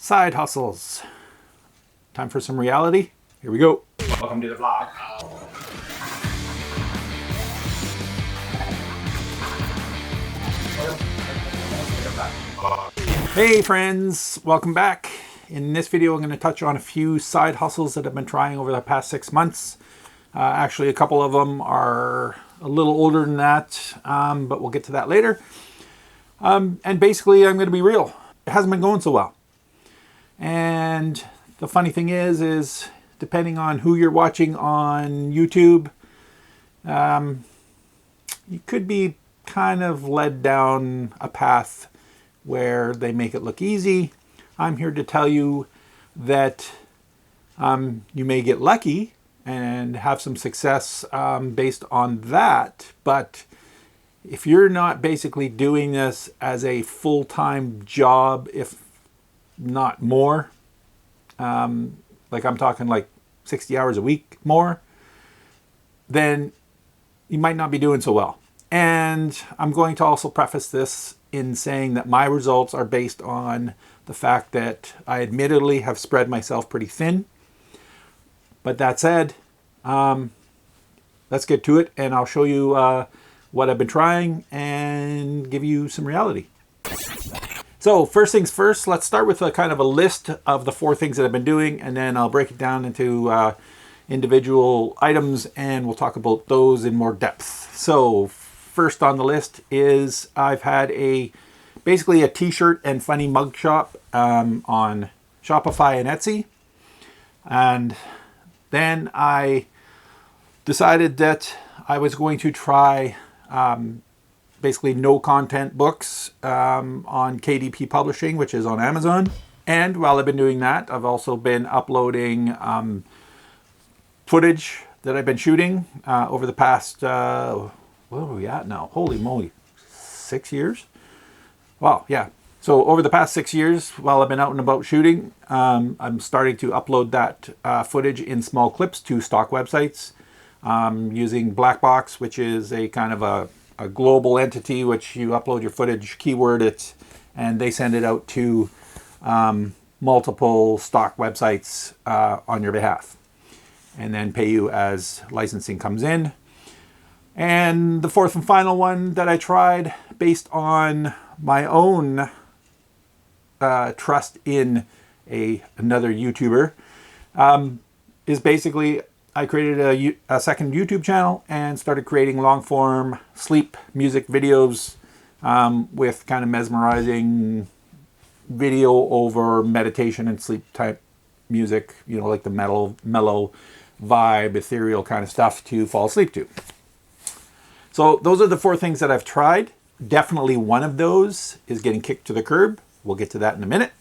Side hustles. Time for some reality. Here we go. Welcome to the vlog. Hey friends, welcome back. In this video I'm going to touch on a few side hustles that I've been trying over the past 6 months. Actually a couple of them are a little older than that, but we'll get to that later. And basically I'm going to be real. It hasn't been going so well. And the funny thing is depending on who you're watching on YouTube, you could be kind of led down a path where they make it look easy. I'm here to tell you that you may get lucky and have some success based on that, but if you're not basically doing this as a full-time job, if not more, like I'm talking like 60 hours a week more, then you might not be doing so well. And I'm going to also preface this in saying that my results are based on the fact that I admittedly have spread myself pretty thin. But that said, let's get to it and I'll show you what I've been trying and give you some reality. So first things first, let's start with a kind of a list of the 4 things that I've been doing, and then I'll break it down into individual items and we'll talk about those in more depth. So first on the list is I've had basically a t-shirt and funny mug shop on Shopify and Etsy. And then I decided that I was going to try basically no content books on KDP Publishing, which is on Amazon. And while I've been doing that, I've also been uploading footage that I've been shooting over the past, what are we at now? Holy moly, 6 years? Wow, yeah. So over the past 6 years, while I've been out and about shooting, I'm starting to upload that footage in small clips to stock websites using Blackbox, which is a kind of a global entity which you upload your footage, keyword it, and they send it out to multiple stock websites on your behalf and then pay you as licensing comes in. And the fourth and final one that I tried based on my own trust in another YouTuber is basically I created a second YouTube channel and started creating long form sleep music videos with kind of mesmerizing video over meditation and sleep type music, you know, like the mellow vibe, ethereal kind of stuff to fall asleep to. So those are the 4 things that I've tried. Definitely one of those is getting kicked to the curb. We'll get to that in a minute.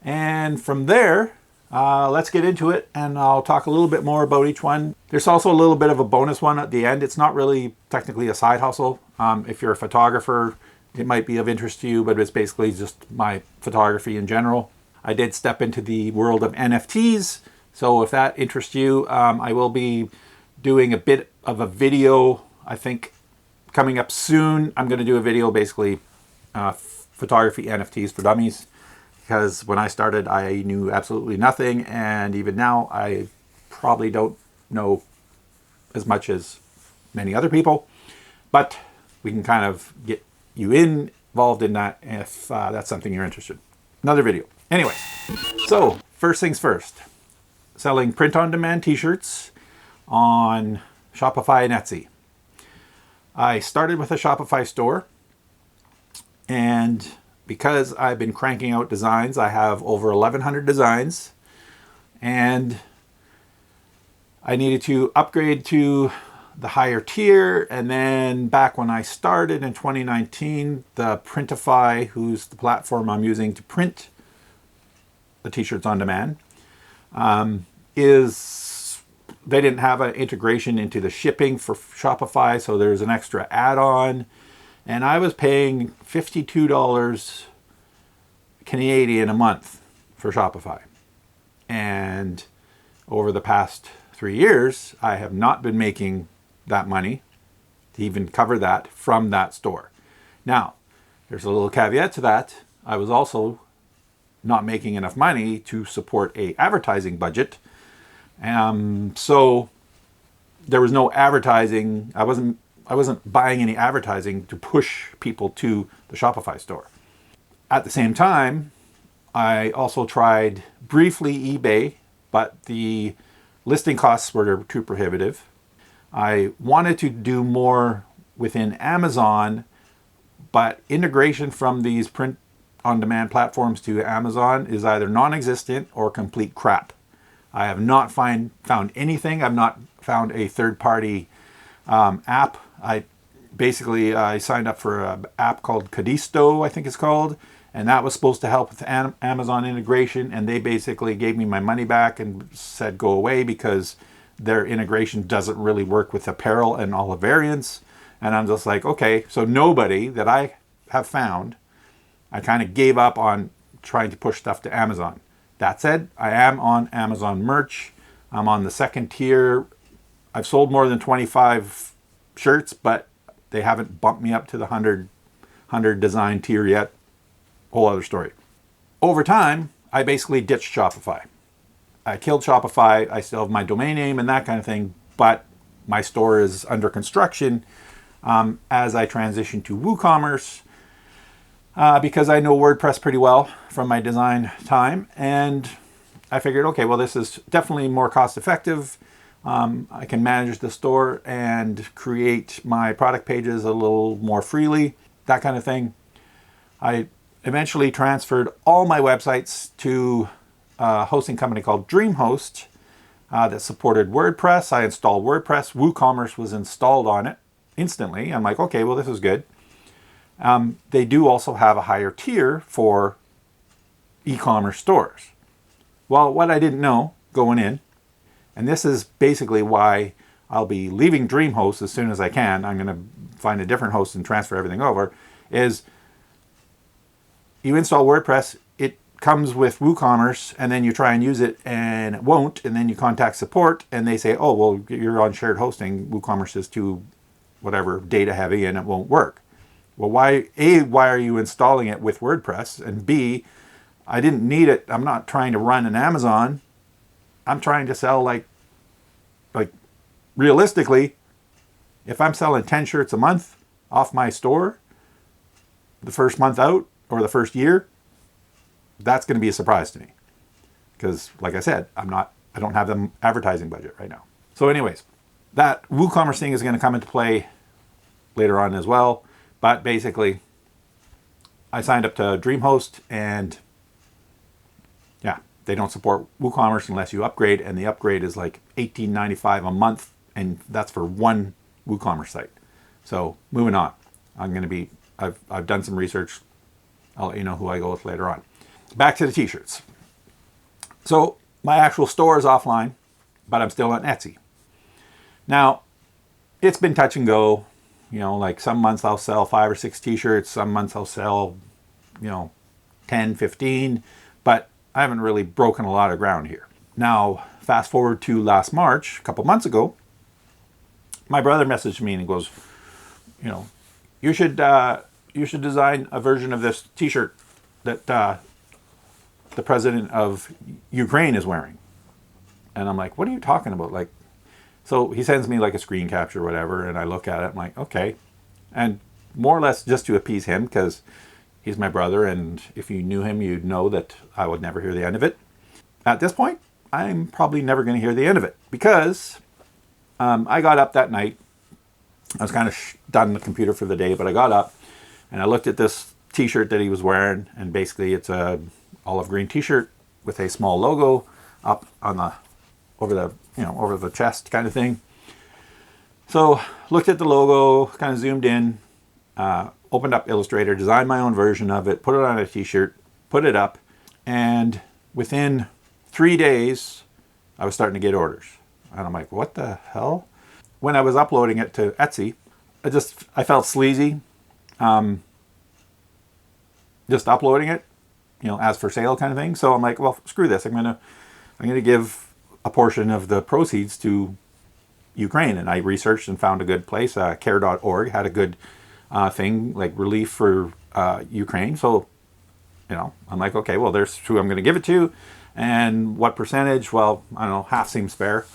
And from there, let's get into it and I'll talk a little bit more about each one. There's also a little bit of a bonus one at the end. It's not really technically a side hustle. If you're a photographer, it might be of interest to you, but it's basically just my photography in general. I did step into the world of NFTs. So if that interests you, I will be doing a bit of a video, I think, coming up soon. I'm going to do a video basically photography NFTs for dummies, because when I started I knew absolutely nothing, and even now I probably don't know as much as many other people, but we can kind of get you involved in that if that's something you're interested in. Another video. Anyway, so first things first, selling print-on-demand t-shirts on Shopify and Etsy. I started with a Shopify store, and because I've been cranking out designs, I have over 1,100 designs, and I needed to upgrade to the higher tier. And then back when I started in 2019, the Printify, who's the platform I'm using to print the t-shirts on demand, they didn't have an integration into the shipping for Shopify, so there's an extra add-on, and I was paying $52 Canadian a month for Shopify. And over the past 3 years, I have not been making that money to even cover that from that store. Now, there's a little caveat to that. I was also not making enough money to support a advertising budget. So there was no advertising. I wasn't buying any advertising to push people to the Shopify store. At the same time, I also tried briefly eBay, but the listing costs were too prohibitive. I wanted to do more within Amazon, but integration from these print-on-demand platforms to Amazon is either non-existent or complete crap. I have not found anything. I've not found a third-party app. I signed up for an app called Cadisto, I think it's called, and that was supposed to help with Amazon integration, and they basically gave me my money back and said go away because their integration doesn't really work with apparel and all the variants. And I'm just like, okay, so nobody that I have found, I kind of gave up on trying to push stuff to Amazon. That said, I am on Amazon merch. I'm on the second tier. I've sold more than 25 shirts, but they haven't bumped me up to the 100 design tier yet. Whole other story. Over time, I basically ditched Shopify. I killed Shopify. I still have my domain name and that kind of thing, but my store is under construction as I transition to WooCommerce because I know WordPress pretty well from my design time, and I figured, okay, well, this is definitely more cost effective. I can manage the store and create my product pages a little more freely, that kind of thing. I eventually transferred all my websites to a hosting company called DreamHost that supported WordPress. I installed WordPress. WooCommerce was installed on it instantly. I'm like, okay, well, this is good. They do also have a higher tier for e-commerce stores. Well, what I didn't know going in, and this is basically why I'll be leaving DreamHost as soon as I can. I'm going to find a different host and transfer everything over, is you install WordPress, it comes with WooCommerce, and then you try and use it and it won't, and then you contact support and they say, oh, well, you're on shared hosting. WooCommerce is too whatever data heavy and it won't work. Well, why are you installing it with WordPress? And B, I didn't need it. I'm not trying to run an Amazon. I'm trying to sell like realistically, if I'm selling 10 shirts a month off my store, the first month out or the first year, that's going to be a surprise to me. Because like I said, I don't have the advertising budget right now. So anyways, that WooCommerce thing is going to come into play later on as well. But basically, I signed up to DreamHost, and yeah, they don't support WooCommerce unless you upgrade, and the upgrade is like $18.95 a month, and that's for one WooCommerce site. So moving on, I've done some research. I'll let you know who I go with later on. Back to the t-shirts. So my actual store is offline, but I'm still on Etsy. Now, it's been touch and go. You know, like some months I'll sell 5 or 6 t-shirts. Some months I'll sell, 10, 15. But I haven't really broken a lot of ground here. Now, fast forward to last March, a couple months ago, my brother messaged me and he goes, you should design a version of this t-shirt that the president of Ukraine is wearing. And I'm like, what are you talking about? So he sends me like a screen capture or whatever, and I look at it. I'm like, okay. And more or less just to appease him, because he's my brother, and if you knew him, you'd know that I would never hear the end of it. At this point, I'm probably never going to hear the end of it, because I got up that night. I was kind of done on the computer for the day, but I got up, and I looked at this t-shirt that he was wearing, and basically it's a olive green t-shirt with a small logo up on over the chest kind of thing. So looked at the logo, kind of zoomed in, opened up Illustrator, designed my own version of it, put it on a t-shirt, put it up, and within 3 days, I was starting to get orders. And I'm like, what the hell? When I was uploading it to Etsy, I felt sleazy. Just uploading it, as for sale kind of thing. So I'm like, well, screw this. I'm gonna give a portion of the proceeds to Ukraine. And I researched and found a good place. Care.org had a good thing, like relief for Ukraine. So You know, I'm like, okay, well, there's who I'm going to give it to. And what percentage? Well, I don't know, half seems fair,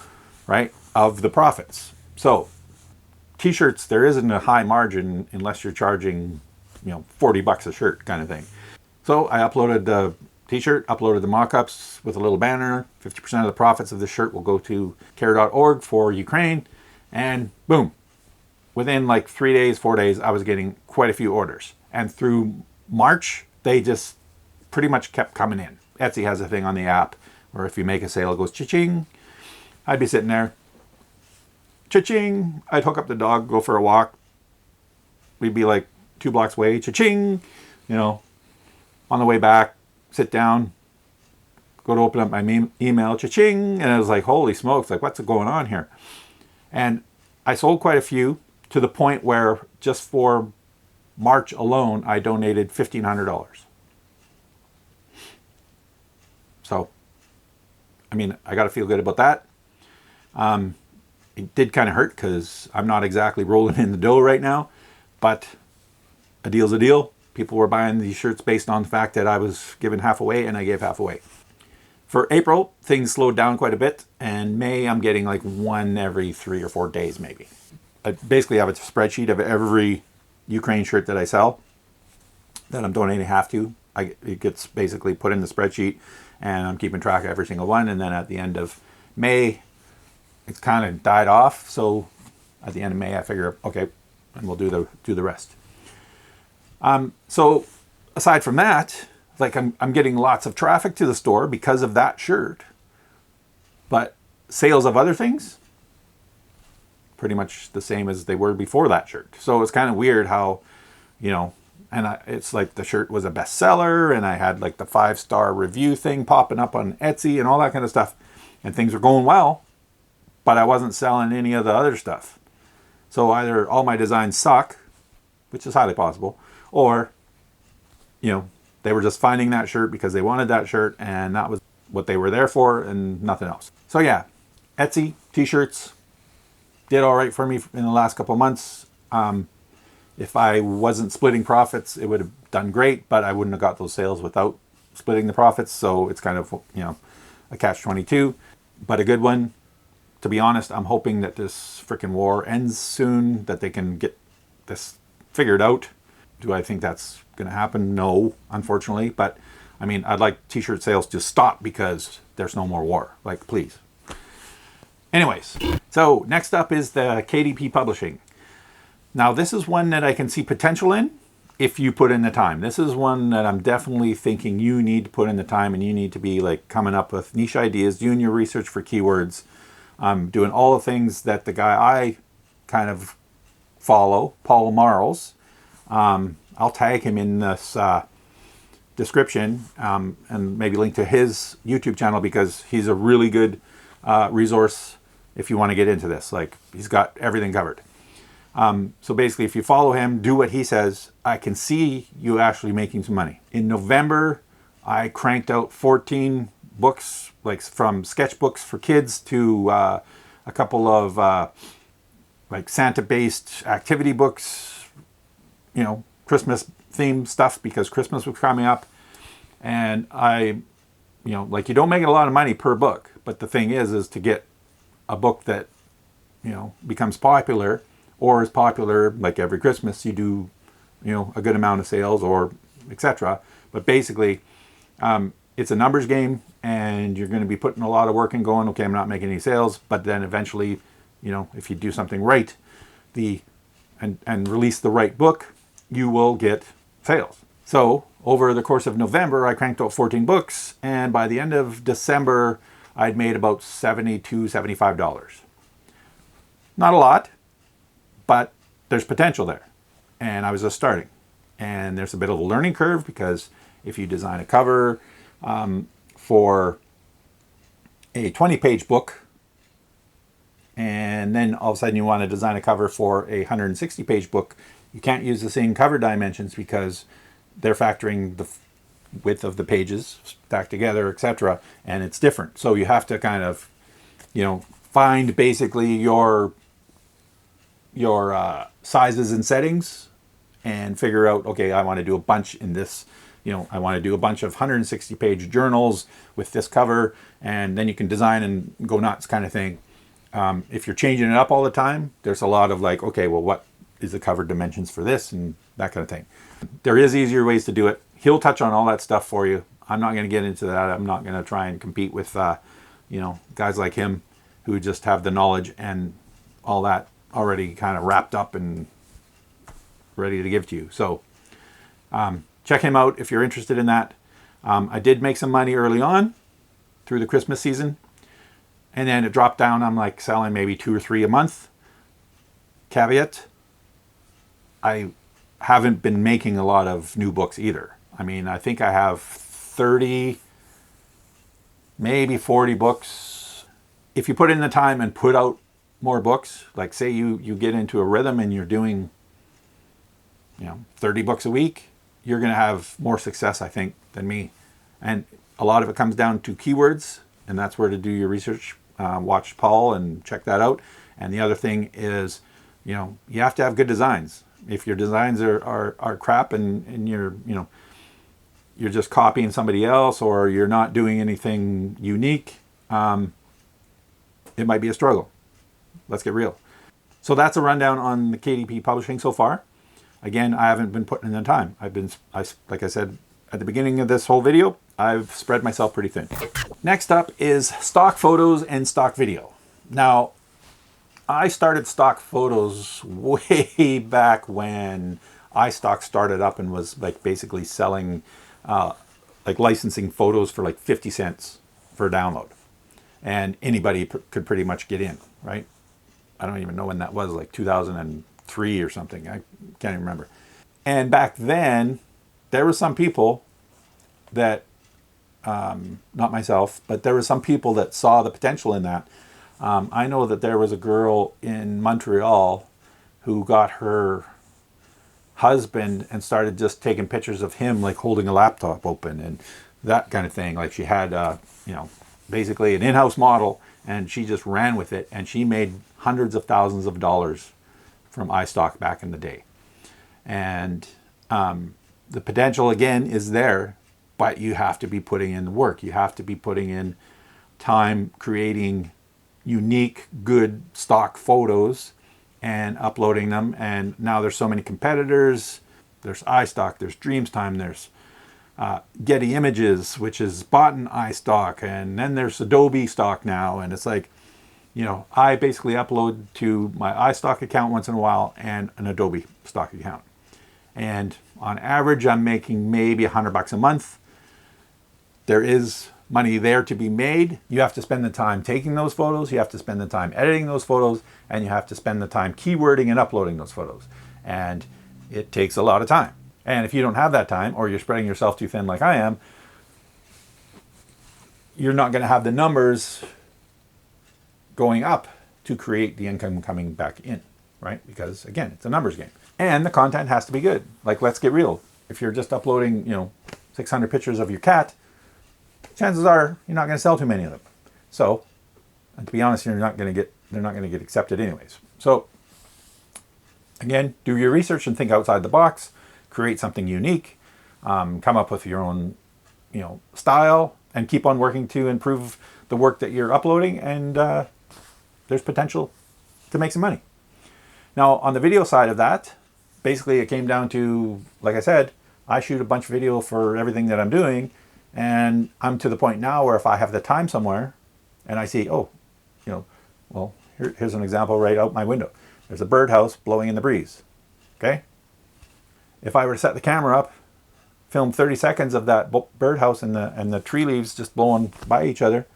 right? Of the profits. So t-shirts, there isn't a high margin unless you're charging, you know, 40 bucks a shirt kind of thing. So I uploaded the t-shirt, uploaded the mock-ups with a little banner. 50% of the profits of this shirt will go to care.org for Ukraine. And boom, within like 3 days, 4 days, I was getting quite a few orders. And through March, they just pretty much kept coming in. Etsy has a thing on the app where if you make a sale, it goes cha-ching. I'd be sitting there, cha-ching. I'd hook up the dog, go for a walk. We'd be like 2 blocks away, cha-ching. You know, on the way back, sit down, go to open up my email, cha-ching. And I was like, holy smokes, like what's going on here? And I sold quite a few to the point where just for March alone, I donated $1,500. So, I mean, I got to feel good about that. It did kind of hurt because I'm not exactly rolling in the dough right now, but a deal's a deal. People were buying these shirts based on the fact that I was giving half away, and I gave half away. For April, things slowed down quite a bit, and May, I'm getting like one every 3 or 4 days maybe. I basically have a spreadsheet of every Ukraine shirt that I sell that I'm donating half to. It gets basically put in the spreadsheet, and I'm keeping track of every single one. And then at the end of May, it's kind of died off. So at the end of May, I figure, okay, and we'll do the rest. So aside from that, like I'm getting lots of traffic to the store because of that shirt, but sales of other things, pretty much the same as they were before that shirt. So it's kind of weird how, you know, and it's like the shirt was a bestseller, and I had like the 5-star review thing popping up on Etsy and all that kind of stuff, and things were going well, but I wasn't selling any of the other stuff. So either all my designs suck, which is highly possible, or, you know, they were just finding that shirt because they wanted that shirt, and that was what they were there for and nothing else. So yeah, Etsy, t-shirts, did all right for me in the last couple of months. If I wasn't splitting profits, it would have done great, but I wouldn't have got those sales without splitting the profits. So it's kind of, you know, a catch-22, but a good one. To be honest, I'm hoping that this freaking war ends soon, that they can get this figured out. Do I think that's going to happen? No, unfortunately. But I mean, I'd like t-shirt sales to stop because there's no more war. Like, please. Anyways, so next up is the KDP publishing. Now, this is one that I can see potential in if you put in the time. This is one that I'm definitely thinking you need to put in the time, and you need to be like coming up with niche ideas, doing your research for keywords, doing all the things that the guy I kind of follow, Paul Marles. I'll tag him in this description and maybe link to his YouTube channel because he's a really good resource if you want to get into this. Like, he's got everything covered. So basically, if you follow him, do what he says, I can see you actually making some money. In November, I cranked out 14 books, like from sketchbooks for kids to a couple of like Santa-based activity books, you know, Christmas themed stuff because Christmas was coming up. And you know, like, you don't make a lot of money per book, but the thing is to get a book that, you know, becomes popular or is popular, like every Christmas you do, you know, a good amount of sales or etc. But basically, it's a numbers game, and you're going to be putting a lot of work and going, okay, I'm not making any sales, but then eventually, you know, if you do something right, and release the right book, you will get sales. So over the course of November, I cranked out 14 books, and by the end of December, I'd made about $72, $75. Not a lot, but there's potential there. And I was just starting. And there's a bit of a learning curve because if you design a cover for a 20-page book, and then all of a sudden you want to design a cover for a 160-page book, you can't use the same cover dimensions because they're factoring the width of the pages stacked together, etc., and it's different. So you have to kind of, you know, find basically your sizes and settings and figure out, okay, I want to do a bunch in this you know, I want to do a bunch of 160-page journals with this cover, and then you can design and go nuts kind of thing. If you're changing it up all the time, there's a lot of like, okay, well, what is the cover dimensions for this and that kind of thing. There is easier ways to do it. He'll touch on all that stuff for you. I'm not going to get into that. I'm not going to try and compete with, you know, guys like him who just have the knowledge and all that already kind of wrapped up and ready to give to you. So check him out if you're interested in that. I did make some money early on through the Christmas season, and then it dropped down. I'm like selling maybe 2 or 3 a month. Caveat, I haven't been making a lot of new books either. I mean, I think I have 30, maybe 40 books. If you put in the time and put out more books, like say you get into a rhythm and you're doing, you know, 30 books a week, you're going to have more success, I think, than me. And a lot of it comes down to keywords, and that's where to do your research. Watch Paul and check that out. And the other thing is, you know, you have to have good designs. If your designs are crap and you're, you know, you're just copying somebody else or you're not doing anything unique, it might be a struggle. Let's get real. So that's a rundown on the KDP publishing so far. Again, I haven't been putting in the time. Like I said at the beginning of this whole video, I've spread myself pretty thin. Next up is stock photos and stock video. Now, I started stock photos way back when iStock started up and was like basically selling, like licensing photos for like 50 cents for a download. And anybody could pretty much get in, right? I don't even know when that was, like 2003 or something. I can't even remember. And back then, there were some people that, not myself, but there were some people that saw the potential in that. I know that there was a girl in Montreal who got her husband and started just taking pictures of him like holding a laptop open and that kind of thing. Like she had, you know, basically an in-house model, and she just ran with it, and she made hundreds of thousands of dollars from iStock back in the day. And the potential again is there, but you have to be putting in the work. You have to be putting in time creating unique, good stock photos and uploading them. And now there's so many competitors. There's iStock, there's Dreamtime, there's Getty Images, which is bought in iStock, and then there's Adobe stock now. And it's like, you know, I basically upload to my iStock account once in a while and an Adobe stock account. And on average, I'm making maybe $100 a month. There is money there to be made. You have to spend the time taking those photos, you have to spend the time editing those photos, and you have to spend the time keywording and uploading those photos. And it takes a lot of time. And if you don't have that time, or you're spreading yourself too thin like I am, you're not going to have the numbers going up to create the income coming back in, right? Because again, it's a numbers game. And the content has to be good. Like, let's get real. If you're just uploading, you know, 600 pictures of your cat, chances are you're not going to sell too many of them. So, and to be honest, they're not going to get accepted anyways. So, again, do your research and think outside the box. Create something unique. Come up with your own, you know, style, and keep on working to improve the work that you're uploading. And there's potential to make some money. Now, on the video side of that, basically it came down to, like I said, I shoot a bunch of video for everything that I'm doing. And I'm to the point now where if I have the time somewhere and I see, oh, you know, well, here's an example right out my window. There's a birdhouse blowing in the breeze, okay? If I were to set the camera up, film 30 seconds of that birdhouse and the tree leaves just blowing by each other,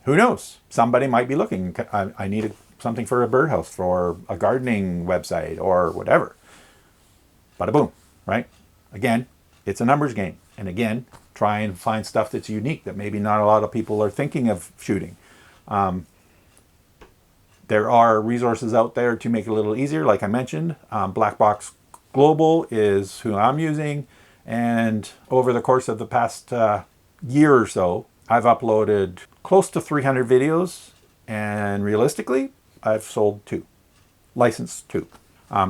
who knows? Somebody might be looking. I need something for a birdhouse, for a gardening website or whatever. Bada boom, right? Again, it's a numbers game. And again, try and find stuff that's unique that maybe not a lot of people are thinking of shooting. There are resources out there to make it a little easier. Like I mentioned, Black Box Global is who I'm using. And over the course of the past year or so, I've uploaded close to 300 videos. And realistically, I've sold 2, licensed 2.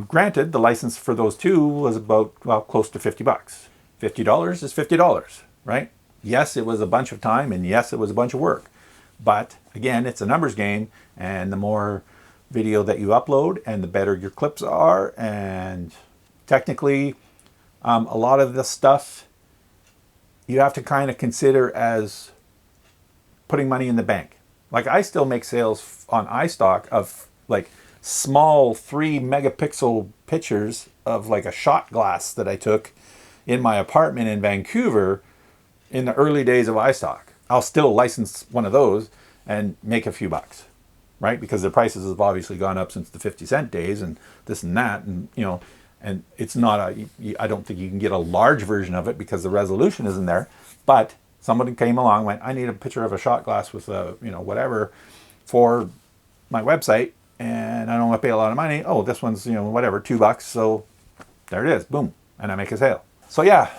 Granted, the license for those 2 was about, well, close to $50. $50 is $50, right? Yes, it was a bunch of time, and yes, it was a bunch of work. But again, it's a numbers game, and the more video that you upload and the better your clips are, and technically a lot of this stuff you have to kind of consider as putting money in the bank. Like, I still make sales on iStock of like small 3 megapixel pictures of like a shot glass that I took in my apartment in Vancouver in the early days of iStock. I'll still license one of those and make a few bucks, right? Because the prices have obviously gone up since the 50-cent days and this and that. And, you know, and it's not I don't think you can get a large version of it because the resolution isn't there. But somebody came along, went, I need a picture of a shot glass with a, you know, whatever for my website, and I don't want to pay a lot of money. Oh, this one's, you know, whatever, $2. So there it is, boom, and I make a sale. So yeah,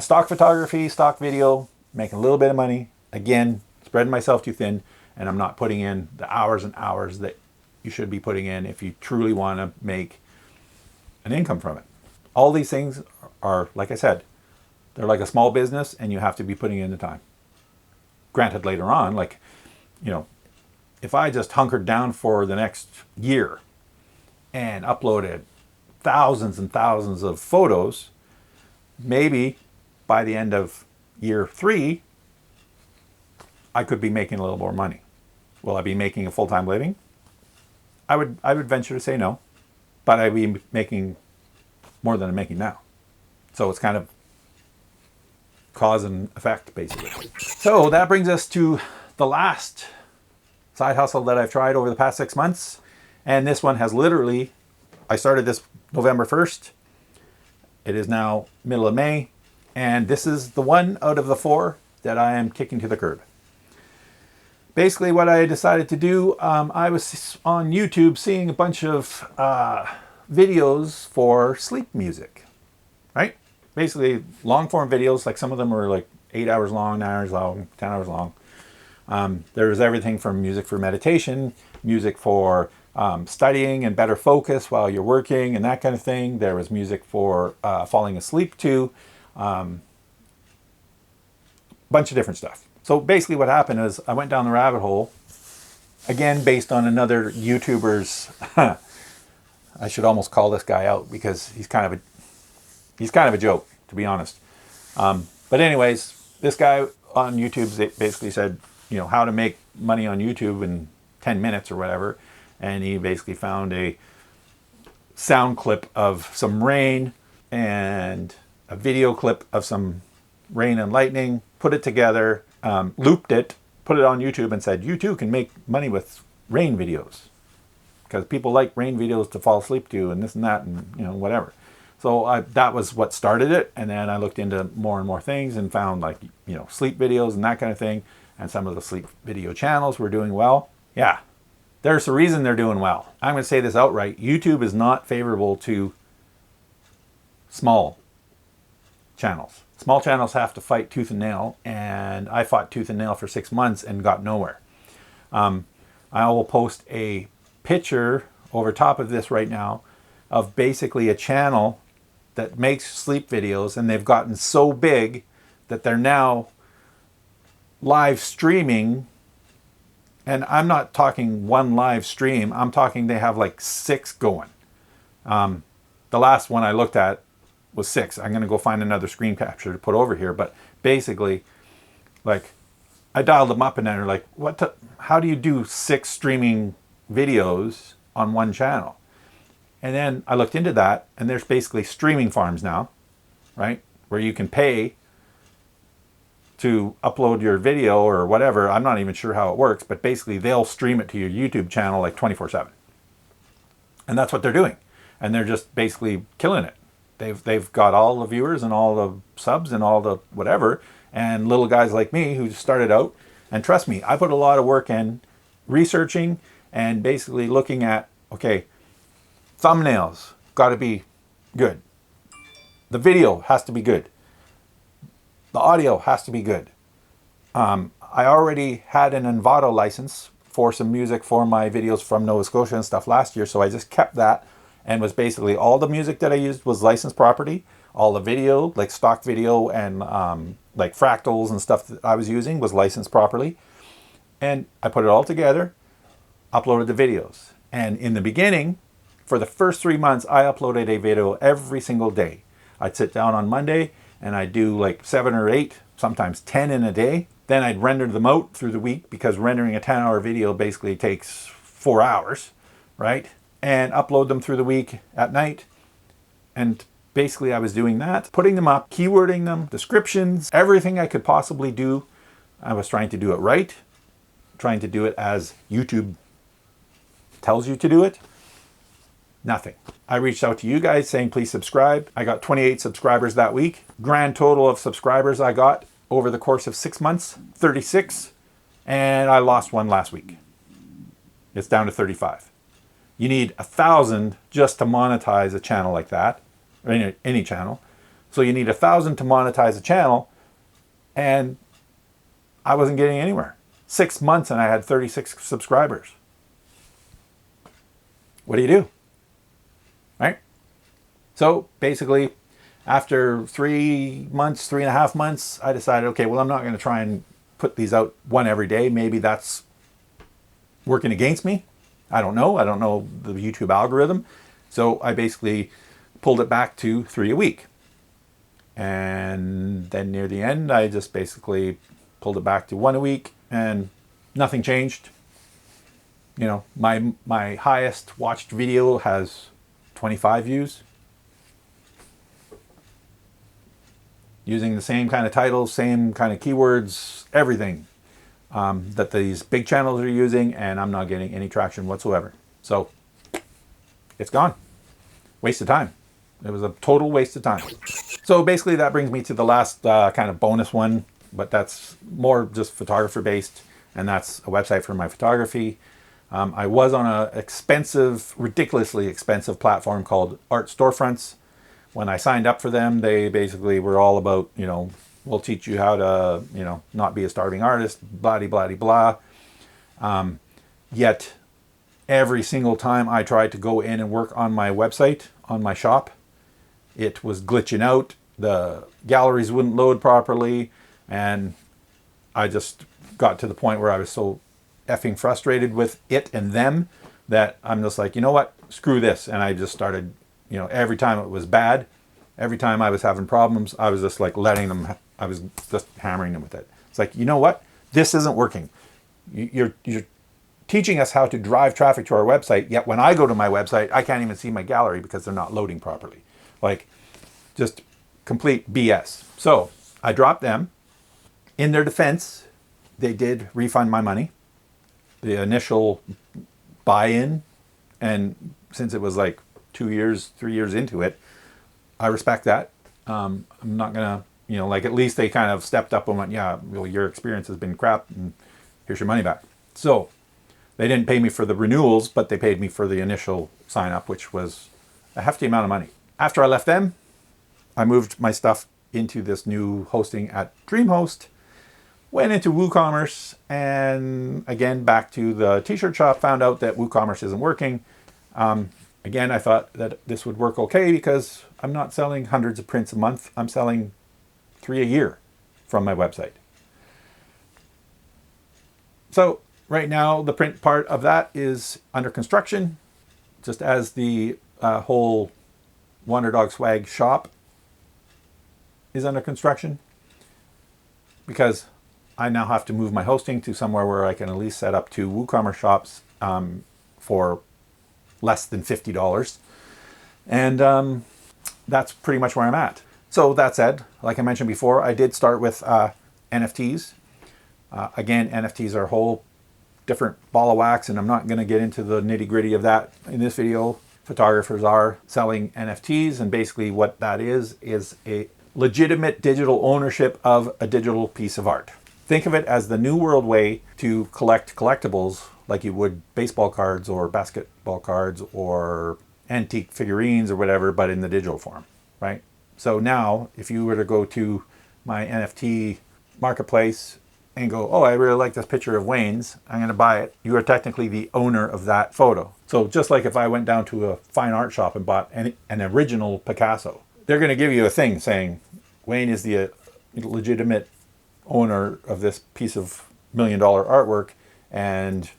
stock photography, stock video, making a little bit of money. Again, spreading myself too thin, and I'm not putting in the hours and hours that you should be putting in if you truly want to make an income from it. All these things are, like I said, they're like a small business, and you have to be putting in the time. Granted, later on, like, you know, if I just hunkered down for the next year and uploaded thousands and thousands of photos, maybe by the end of year 3, I could be making a little more money. Will I be making a full-time living? I would venture to say no, but I'd be making more than I'm making now. So it's kind of cause and effect, basically. So that brings us to the last side hustle that I've tried over the past 6 months. And this one has literally, I started this November 1st. It is now middle of May. And this is the one out of the 4 that I am kicking to the curb. Basically what I decided to do, I was on YouTube seeing a bunch of videos for sleep music, right? Basically long form videos, like some of them were like 8 hours long, 9 hours long, 10 hours long. There was everything from music for meditation, music for studying and better focus while you're working and that kind of thing. There was music for falling asleep to, bunch of different stuff. So basically what happened is I went down the rabbit hole, again, based on another YouTuber's, I should almost call this guy out because he's kind of a joke, to be honest. But anyways, this guy on YouTube basically said, you know, how to make money on YouTube in 10 minutes or whatever. And he basically found a sound clip of some rain and a video clip of some rain and lightning, put it together, looped it, put it on YouTube and said, you too can make money with rain videos. Because people like rain videos to fall asleep to and this and that and, you know, whatever. So that was what started it. And then I looked into more and more things and found, like, you know, sleep videos and that kind of thing. And some of the sleep video channels were doing well. Yeah, there's a reason they're doing well. I'm going to say this outright. YouTube is not favorable to small channels. Small channels have to fight tooth and nail. And I fought tooth and nail for 6 months and got nowhere. I will post a picture over top of this right now of basically a channel that makes sleep videos, and they've gotten so big that they're now live streaming. And I'm not talking one live stream, I'm talking they have like 6 going. The last one I looked at was 6. I'm going to go find another screen capture to put over here, but basically, like, I dialed them up and they're like, how do you do 6 streaming videos on one channel? And then I looked into that, and there's basically streaming farms now, right? Where you can pay to upload your video or whatever. I'm not even sure how it works, but basically they'll stream it to your YouTube channel like 24/7. And that's what they're doing. And they're just basically killing it. They've got all the viewers and all the subs and all the whatever, and little guys like me who started out. And trust me, I put a lot of work in researching and basically looking at, okay, thumbnails got to be good. The video has to be good. The audio has to be good. I already had an Envato license for some music for my videos from Nova Scotia and stuff last year, so I just kept that, and was basically all the music that I used was licensed property. all the video, like stock video and like fractals and stuff that I was using was licensed properly. And I put it all together, uploaded the videos. And in the beginning, for the first 3 months, I uploaded a video every single day. I'd sit down on Monday and I'd do like 7 or 8, sometimes 10 in a day. Then I'd render them out through the week, because rendering a 10-hour video basically takes 4 hours, right? And upload them through the week at night. And basically I was doing that, putting them up, keywording them, descriptions, everything I could possibly do. I was trying to do it right, trying to do it as YouTube tells you to do it. Nothing. I reached out to you guys saying, please subscribe. I got 28 subscribers that week. Grand total of subscribers I got over the course of 6 months, 36. And I lost one last week. It's down to 35. You need 1,000 just to monetize a channel like that, or any channel. So you need 1,000 to monetize a channel, and I wasn't getting anywhere. 6 months and I had 36 subscribers. What do? Right? So basically, after 3 months, 3.5 months, I decided, okay, well, I'm not going to try and put these out one every day. Maybe that's working against me. I don't know. I don't know the YouTube algorithm. So I basically pulled it back to 3 a week. And then near the end, I just basically pulled it back to 1 a week, and nothing changed. You know, my highest watched video has 25 views. Using the same kind of titles, same kind of keywords, everything that these big channels are using, and I'm not getting any traction whatsoever. So it's gone. Waste of time. It was a total waste of time. So basically that brings me to the last kind of bonus one, but that's more just photographer based, and that's a website for my photography. I was on a expensive, ridiculously expensive platform called Art Storefronts. When I signed up for them, they basically were all about, you know, we'll teach you how to, you know, not be a starving artist, blah, blah, blah, blah. Yet every single time I tried to go in and work on my website, on my shop, it was glitching out. The galleries wouldn't load properly. And I just got to the point where I was so effing frustrated with it and them that I'm just like, you know what, screw this. And I just started, you know, every time it was bad, every time I was having problems, I was just like letting them, I was just hammering them with it. It's like, you know what, this isn't working. You're teaching us how to drive traffic to our website, yet when I go to my website, I can't even see my gallery because they're not loading properly. Like, just complete BS. So I dropped them. In their defense, they did refund my money. The initial buy-in, and since it was like 2 years, 3 years into it, I respect that. I'm not gonna, you know, like, at least they kind of stepped up and went, yeah, well, your experience has been crap, and here's your money back. So they didn't pay me for the renewals, but they paid me for the initial sign up, which was a hefty amount of money. After I left them, I moved my stuff into this new hosting at DreamHost, went into WooCommerce, and again, back to the t-shirt shop, found out that WooCommerce isn't working. Again, I thought that this would work okay because I'm not selling hundreds of prints a month. I'm selling 3 a year from my website. So right now, the print part of that is under construction, just as the whole Wonder Dog Swag shop is under construction, because I now have to move my hosting to somewhere where I can at least set up 2 WooCommerce shops for less than $50. And that's pretty much where I'm at. So that said, like I mentioned before, I did start with NFTs. Again, NFTs are a whole different ball of wax, and I'm not going to get into the nitty gritty of that in this video. Photographers are selling NFTs, and basically what that is a legitimate digital ownership of a digital piece of art. Think of it as the new world way to collect collectibles, like you would baseball cards or basketball cards or antique figurines or whatever, but in the digital form, right? So now, if you were to go to my NFT marketplace and go, oh, I really like this picture of Wayne's, I'm going to buy it, you are technically the owner of that photo. So just like if I went down to a fine art shop and bought an original Picasso, they're going to give you a thing saying Wayne is the legitimate owner of this piece of $1 million artwork, and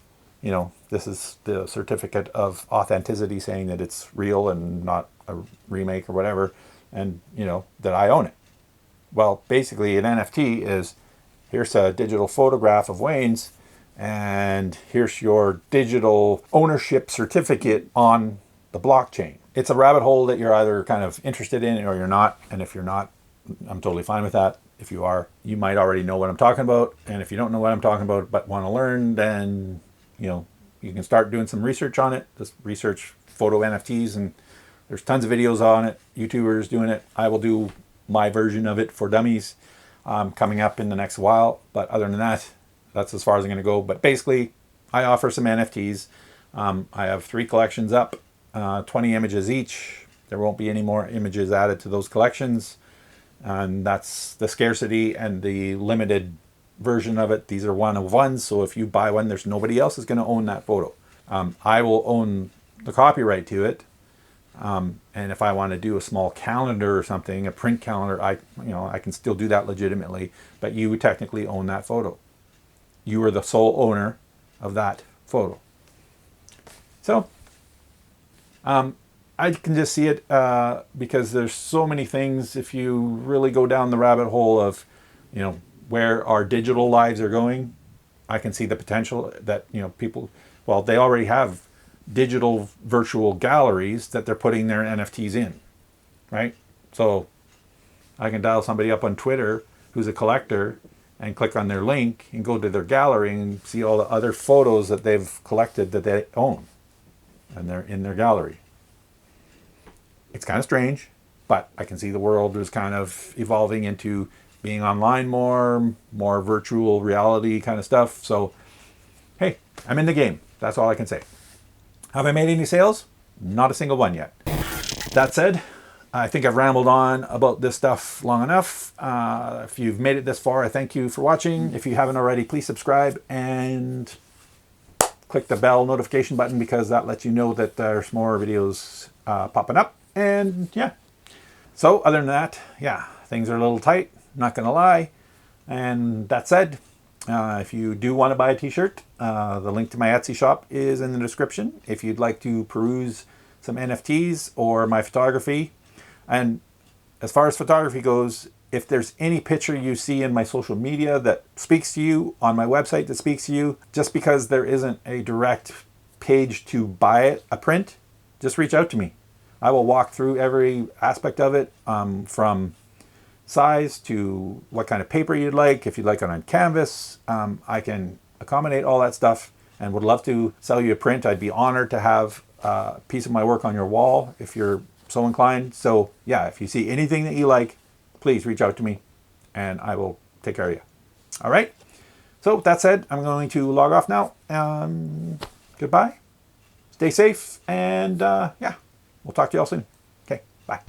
you know, this is the certificate of authenticity saying that it's real and not a remake or whatever, and you know that I own it. Well, basically an NFT is, here's a digital photograph of Wayne's, and here's your digital ownership certificate on the blockchain. It's a rabbit hole that you're either kind of interested in or you're not. And if you're not, I'm totally fine with that. If you are, you might already know what I'm talking about. And if you don't know what I'm talking about but want to learn, then you know, you can start doing some research on it. Just research photo NFTs, and there's tons of videos on it. YouTubers doing it. I will do my version of it for dummies coming up in the next while. But other than that, that's as far as I'm going to go. But basically, I offer some NFTs. I have 3 collections up, 20 images each. There won't be any more images added to those collections. And that's the scarcity and the limited version of it. These are one of ones. So if you buy one, there's nobody else is going to own that photo. I will own the copyright to it. And if I want to do a small calendar or something, a print calendar, I can still do that legitimately, but you technically own that photo. You are the sole owner of that photo. So, I can just see it, because there's so many things. If you really go down the rabbit hole of, you know, where our digital lives are going, I can see the potential that, you know, people, well, they already have digital virtual galleries that they're putting their NFTs in, right? So I can dial somebody up on Twitter who's a collector and click on their link and go to their gallery and see all the other photos that they've collected that they own, and they're in their gallery. It's kind of strange, but I can see the world is kind of evolving into being online more virtual reality kind of stuff. So, hey, I'm in the game. That's all I can say. Have I made any sales? Not a single one yet. That said, I think I've rambled on about this stuff long enough. If you've made it this far, I thank you for watching. If you haven't already, please subscribe and click the bell notification button, because that lets you know that there's more videos popping up. And yeah. So other than that, yeah, things are a little tight, not gonna lie. And that said, if you do want to buy a t-shirt, the link to my Etsy shop is in the description. If you'd like to peruse some NFTs or my photography. And as far as photography goes, if there's any picture you see in my social media that speaks to you, on my website that speaks to you, just because there isn't a direct page to buy it, a print, just reach out to me. I will walk through every aspect of it, from size to what kind of paper you'd like. If you'd like it on canvas, I can accommodate all that stuff and would love to sell you a print. I'd be honored to have a piece of my work on your wall if you're so inclined. So yeah, if you see anything that you like, please reach out to me and I will take care of you. All right. So with that said, I'm going to log off now. Goodbye. Stay safe. And yeah, we'll talk to you all soon. Okay. Bye.